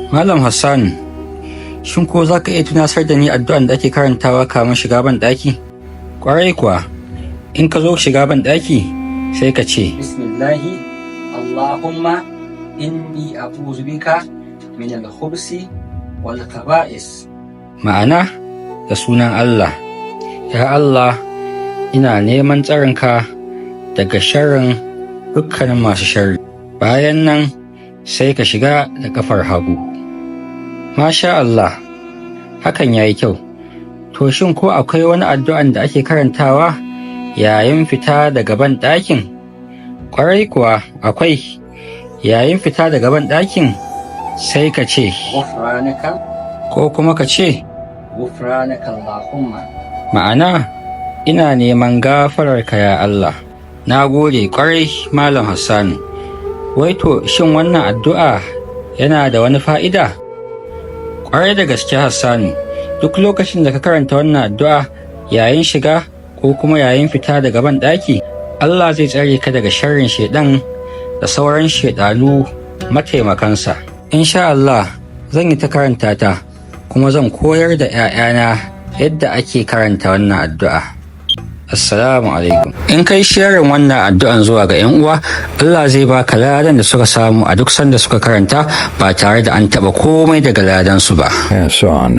Malam Hassan, shin ko za ka iya tunasar da ni addu'an da ake karantawa kamun shiga banɗaki? Ƙwarai kuwa, in ka zo shiga banɗaki sai ka ce, Bismillahi, Allahumma inni a'udhu bika min al-khubsi wal khaba'is. Ma'ana, da sunan Allah, ya Allah, ina neman tsarinka daga sharrin dukkanin masu sharri. Bayan nan sai ka shiga da kafar hagu. Masha Allah, hakan ya yi kyau. To shin ko akwai wani addu'an da ake karantawa yayin fita daga banɗakin? Ƙwarai kuwa akwai. Yayin fita daga banɗakin sai ka ce, Gufranaka, ko kuma ka ce, Gufranaka Allahumma. Ma'ana, ina neman gafararka ya Allah. Na gode ƙwarai Malam Hassan. Wai to shin wannan addu'a yana da wani fa'ida? Ƙwarai da gaske Hassan, duk lokacin da ka karanta wannan addu'a yayin shiga ko kuma yayin fita daga banɗaki, Allah zai tsare ka daga sharrin shaiɗan da sauran shaiɗanu mataimakansa. Insha Allah zan yi ta karanta ta kuma zan koyar da 'ya'yana yadda ake karanta wannan addu'a. Assalamu alaikum. In kai sharing wannan addu'an zuwa ga 'yan uwa, Allah zai baka ladan da suka samu a duk sanda suka karanta ba tare da an taɓa komai daga ladansu ba. Pass on.